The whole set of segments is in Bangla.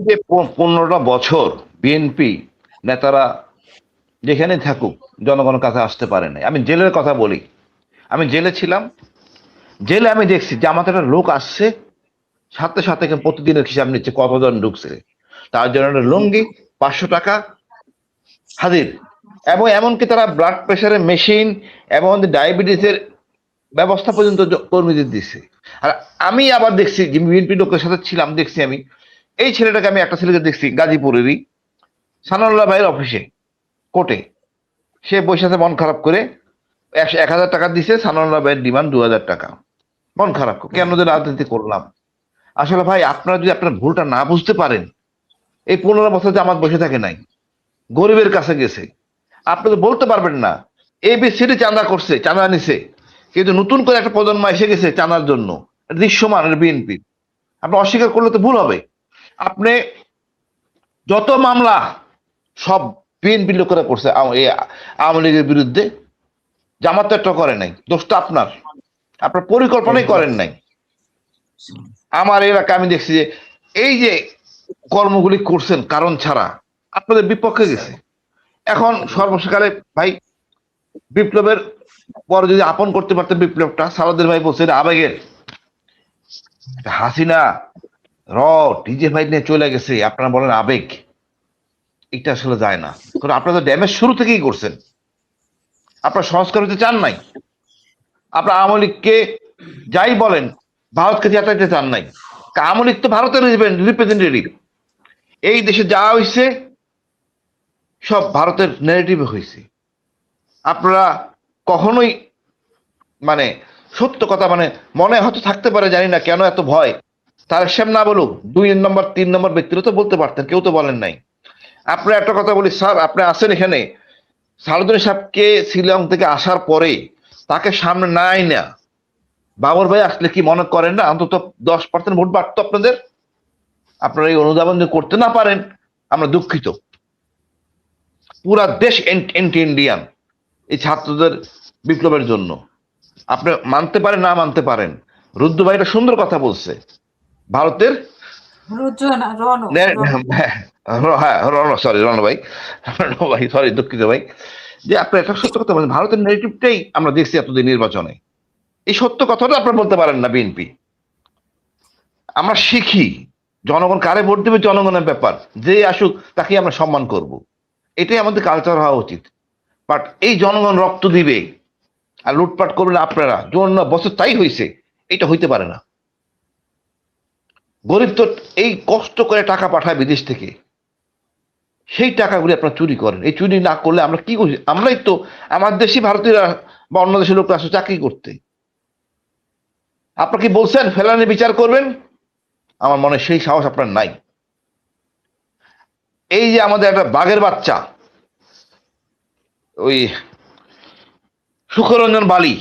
যে 15টা বছর বিএনপি নেতারা যেখানে থাকুক জনগণের কাছে আসতে পারে নাই। আমি জেলের কথা বলি, আমি জেলে ছিলাম, জেলে আমি দেখছি যে আমাদের একটা লোক আসছে, সাথে সাথে প্রতিদিনের হিসাব নিচ্ছে কতজন ঢুকছে, তার জন্য একটা লুঙ্গি, 500 টাকা হাজির। এবং এমনকি তারা ব্লাড প্রেশারের মেশিন এবং ডায়াবেটিসের ব্যবস্থা পর্যন্ত কর্মীদের দিচ্ছে। আর আমি আবার দেখছি যে বিএনপি লোকের সাথে ছিলাম, দেখছি আমি এই ছেলেটাকে, আমি একটা ছেলেকে দেখছি গাজীপুরেরই, সানাউল্লাহ ভাইয়ের অফিসে কোর্টে সে বসে আছে মন খারাপ করে, 1,000 টাকা দিছে, সানাউল্লাহ ভাইয়ের ডিমান্ড 2,000 টাকা। মন খারাপ কেন যে রাজনীতি করলাম। আসলে ভাই আপনারা যদি আপনার ভুলটা না বুঝতে পারেন, এই 15 বছর জামাত বসে থাকে নাই, গরিবের কাছে গেছে, আপনি তো বলতে পারবেন না এবিসিডি চাঁদা করছে, চাঁদা নিছে, কিন্তু নতুন করে একটা প্রজন্ম এসে গেছে চাঁদার জন্য, দৃশ্যমান বিএনপি। আপনি অস্বীকার করলে তো ভুল হবে। আপনি যত মামলা সব বিএনপি লোকেরা করছে আওয়ামী লীগের বিরুদ্ধে, জামাত তো করে নাই, দোষটা আপনার, আপনার পরিকল্পনাই করেন নাই। আমার এলাকা আমি দেখছি যে এই যে কর্মগুলি করছেন কারণ ছাড়া, আপনাদের বিপক্ষে গেছে। এখন সর্বশেষকালে ভাই বিপ্লবের পরে যদি আপন করতে পারতেন বিপ্লবটা, সালাউদ্দিন ভাই বলছে আবেগের, হাসিনা র ডিজে ভাই নিয়ে চলে গেছে, আপনারা বলেন আবেগ, এটা আসলে যায় না। কারণ আপনারা তো ড্যামেজ শুরু থেকেই করছেন, আপনারা সংস্কার হতে চান নাই, আপনারা আওয়ামী লীগকে যাই বলেন ভারতকে জেতাইতে চান নাই। আওয়ামী লীগ তো ভারতের রিপ্রেজেন্টেটিভ, এই দেশে যা হয়েছে সব ভারতের নেগেটিভে হয়েছে। আপনারা কখনোই মানে সত্য কথা, মানে মনে হয়তো থাকতে পারে, জানি না কেন এত ভয়, তার সেম না বলুক 2 নম্বর 3 নম্বর ব্যক্তিরা তো বলতে পারতেন, কেউ তো বলেন নাই। আপনি একটা কথা বলি স্যার, আপনি আসেন এখানে, সালাউদ্দিন সাহেবকে শিলং থেকে আসার পরে তাকে সামনে নাই না, বাবর ভাই আসলে কি মনে করেন না অন্তত 10% ভোট বাড়তো আপনাদের? আপনারা এই অনুধাবন করতে না পারেন, আমরা দুঃখিত। পুরা দেশ এন্টি ইন্ডিয়ান এই ছাত্রদের বিপ্লবের জন্য। আপনি মানতে পারেন না মানতে পারেন, রুদ্র ভাই একটা সুন্দর কথা বলছে, ভারতের হ্যাঁ সরি রণ ভাই, সরি দুঃখিত ভাই, যে আপনি একটা সত্য কথা বলছেন, ভারতের নেগেটিভটাই আমরা দেখছি এতদিন নির্বাচনে। এই সত্য কথাটা আপনারা বলতে পারেন না বিএনপি। আমরা শিখি জনগণ কারে ভোট দেবে জনগণের ব্যাপার, যে আসুক তাকে আমরা সম্মান করব, এটাই আমাদের কালচার হওয়া উচিত। বাট এই জনগণ রক্ত দিবে আর লুটপাট করবেন আপনারা, জন্য বছর তাই হয়েছে, এটা হইতে পারে না। গরিব তো এই কষ্ট করে টাকা পাঠায় বিদেশ থেকে, সেই টাকাগুলি আপনারা চুরি করেন। এই চুরি না করলে আমরা কি করি? আমরাই তো, আমার দেশি ভারতীয়রা বা অন্য দেশের লোকরা আসলে চাকরি করতে। আপনারা কি বলছেন ফেলানি বিচার করবেন? আমার মনে সেই সাহস আপনার নাই। এই যে আমাদের একটা বাঘের বাচ্চা ওই সুখরঞ্জন বালি,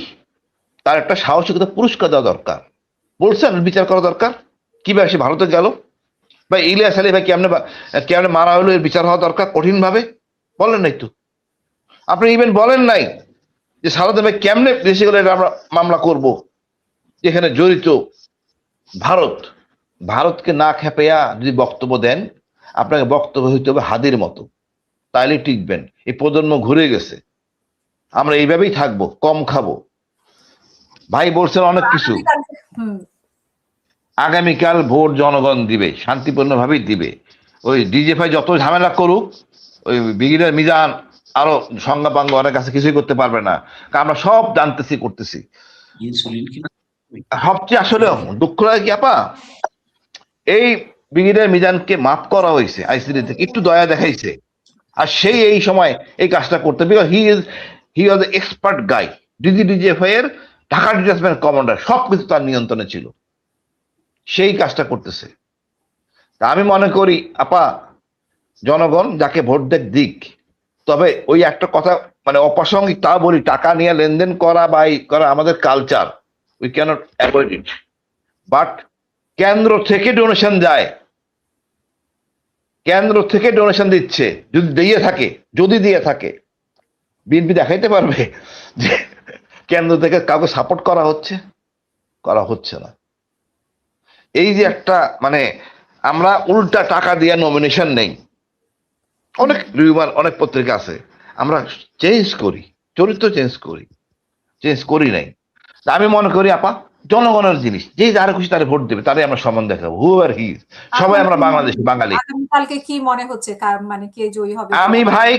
তার একটা সাহসিকতা পুরস্কার দেওয়া দরকার। বলছেন বিচার করা দরকার, কিভাবে সে ভারতে গেল, বা ইলিয়াস আলী ভাই কেমনে কেমনে মারা হলো, এর বিচার হওয়া দরকার কঠিন ভাবে। বলেন নাই তো, আপনি ইভেন বলেন নাই যে সালাউদ্দিন ভাই কেমনে দেশে গেলে আমরা মামলা করব, যেখানে জড়িত ভারত। ভারতকে না খেপাইয়া যদি বক্তব্য দেন, আপনাকে বক্তব্য হইতে হবে হাদির মতো, তাইলে টিকবেন। এই প্রজন্ম ঘুরে গেছে, আমরা এইভাবেই থাকবো, কম খাবো। ভাই বলছেন অনেক কিছু, আগামীকাল ভোট জনগণ দিবে, শান্তিপূর্ণ ভাবেই দিবে। ওই ডিজেফাই যত ঝামেলা করুক, ওই ব্রিগেডিয়ার মিজান আরো সংজ্ঞাপাঙ্গ অনেক কাছে কিছুই করতে পারবে না, কারণ আমরা সব জানতেছি করতেছি। সবচেয়ে আসলে দুঃখ লাগে কি আপা, এই ব্রিগেডিয়ার মিজানকে মাফ করা হয়েছে আইসিডি থেকে, একটু দয়া দেখাইছে, আর সেই এই সময় এই কাজটা করতে, because he was expert guy. DGFI এর ঢাকা ডিটাচমেন্ট কমান্ডার, সবকিছু তার নিয়ন্ত্রণে ছিল, সেই কাজটা করতেছে। তা আমি মনে করি আপা, জনগণ যাকে ভোট দিক, তবে ওই একটা কথা মানে অপ্রাসঙ্গিক তা বলি, টাকা নিয়ে লেনদেন করা বা করা আমাদের culture, we can't avoid it. But কেন্দ্র থেকে ডোনেশন যায়, কেন্দ্র থেকে ডোনেশন দিচ্ছে, যদি দিয়ে থাকে বিএনপি দেখাইতে পারবে যে কেন্দ্র থেকে কাউকে সাপোর্ট করা হচ্ছে না। এই যে একটা মানে আমরা উল্টা টাকা দিয়ে নমিনেশন নেই, অনেক রিউমার অনেক পত্রিকা আছে, আমরা চেঞ্জ করি, চরিত্র চেঞ্জ করি নাই। আমি মনে করি আপা জনগণের জিনিস, যে যারা খুশি তারা ভোট দেবে, তারাই আমরা সম্মান দেখাবো, হু আর হি, সবাই আমরা বাংলাদেশি বাঙালি। আগামীকালকে কি মনে হচ্ছে মানে কে জয়ী হবে? আমি ভাই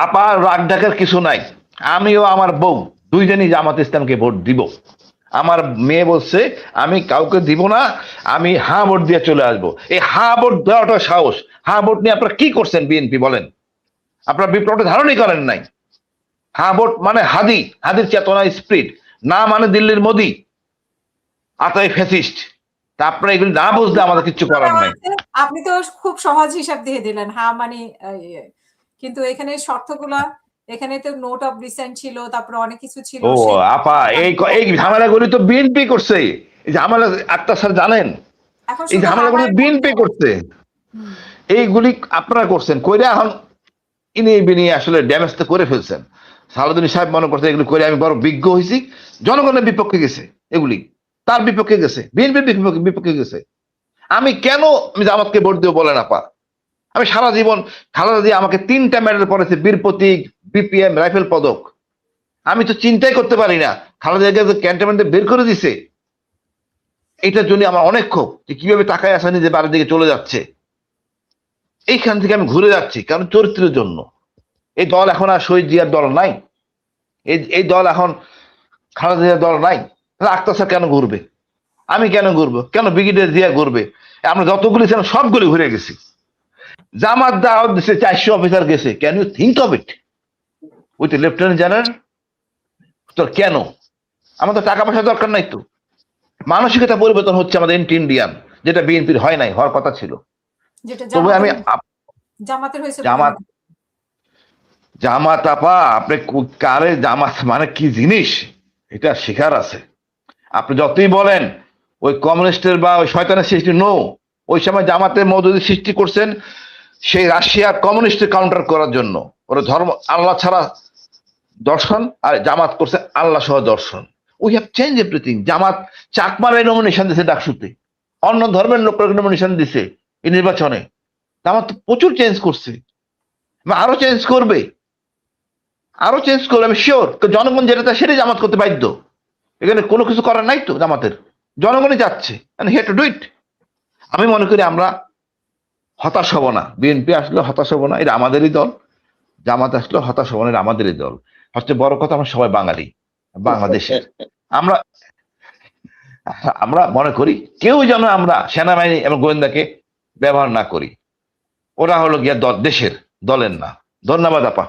আপা রাগ ডাকার কিছু নাই, আমিও আমার বউ দুইজনই জামাত ইসলামকে ভোট দিব। আমার মেয়ে বলছে আমি কাউকে দিব না, আমি হ্যাঁ ভোট দিয়ে চলে আসবো। এই হ্যাঁ ভোট দেওয়াটা সাহস। হ্যাঁ ভোট নিয়ে আপনারা কি করছেন বিএনপি বলেন? আপনারা বিপ্লবটা ধারণই করেন নাই। হ্যাঁ ভোট মানে হাদির চেতনা স্পিরিট, না মানে দিল্লির মোদি আতাই ফ্যাসিস্ট। তা আপনারা এগুলি না বুঝলে আমাদের কিছু করার নাই। আপনি তো খুব সহজ হিসাব দিয়ে দিলেন, হ্যাঁ মানে কিন্তু এখানে শর্তগুলা, এখানে তো নোট অফ ডিসেন্ট ছিল, তারপরে অনেক কিছু ছিল। ও আপা এই ঝামেলাগুলি তো বিএনপি করছে। এই ঝামেলা আক্তার স্যার জানেন, এই ঝামেলাগুলি বিএনপি করছে। এইগুলি আপনারা করছেন কইরা এখন ইনি বিনি আসলে ড্যামেজ তো করে ফেলছেন। সালাউদ্দিন সাহেব মনে করছে এগুলি করে আমি বড় বিজ্ঞ হয়েছি, জনগণের বিপক্ষে গেছে, এগুলি তার বিপক্ষে গেছে, বিএনপির বিপক্ষে গেছে। আমি কেন আমি জামাতকে ভোট দেবো বলেন আপা? আমি সারা জীবন খালেদা জিয়া আমাকে 3টা মেডেল পড়েছে, বীর প্রতীক, বিপিএম, রাইফেল পদক। আমি তো চিন্তাই করতে পারি না খালেদা জিয়াকে ক্যান্টনমেন্টে বের করে দিছে। এইটার জন্য আমার অনেক ক্ষোভ যে কিভাবে টাকায় আসানি যে বাড়ির দিকে চলে যাচ্ছে। এইখান থেকে আমি ঘুরে যাচ্ছি কারণ চরিত্রের জন্য। এই দল এখন আর শহীদ জিয়ার দল নাই, এই দল এখন খালেদা জিয়ার দল নাই। আক্তার স্যার কেন ঘুরবে? আমি কেন ঘুরবো? কেন ব্রিগেডিয়ার জিয়া ঘুরবে? আমরা যতগুলি ছিলাম সবগুলি ঘুরে গেছি। জামাত দাওয়াত দিছে, 400 অফিসার গেছে। Can you think of it with lieutenant general? তো কেন? আমাদের টাকা পয়সা দরকার নাই তো। মানসিকতা পরিবর্তন হচ্ছে আমাদের ইন্ডিয়ান, যেটা বিএনপির হয় নাই, হওয়ার কথা ছিল। তবে আমি জামাত আপা আপনি কারে জামাত মানে কি জিনিস এটা শেখার আছে। আপনি যতই বলেন ওই কমিউনিস্টের বা ওই শয়তানের সৃষ্টি, নো, ওই সময় জামাতের মওদুদি সৃষ্টি করছেন সেই রাশিয়ার কমিউনিস্টের কাউন্টার করার জন্য। ওরা ধর্ম আল্লাহ ছাড়া দর্শন, আর জামাত করছে আল্লাহ সহ দর্শন। We have change everything. Jamaat চাকমারে নমিনেশন দিছে ডাকসুতে, অন্য ধর্মের লোকের নমিনেশন দিছে এই নির্বাচনে। জামাত তো প্রচুর চেঞ্জ করছে, আরো চেঞ্জ করবে, আমি শিওর। জনগণ যেটা চায় সেটাই জামাত করতে বাধ্য। এখানে কোনো কিছু করার নাই তো জামাতের, জনগণই যাচ্ছে, আমি মনে করি আমরা হতাশ হব না। বিএনপি আসলে হতাশ হব না, এটা আমাদেরই দল। জামাত আসলে হতাশ হব না, এটা আমাদেরই দল। সবচেয়ে বড় কথা, আমরা সবাই বাঙালি, বাংলাদেশের। আমরা মনে করি কেউ যেন আমরা সেনাবাহিনী এবং গোয়েন্দাকে ব্যবহার না করি। ওরা হলো গিয়া দেশের, দলের না। ধন্যবাদ আপা।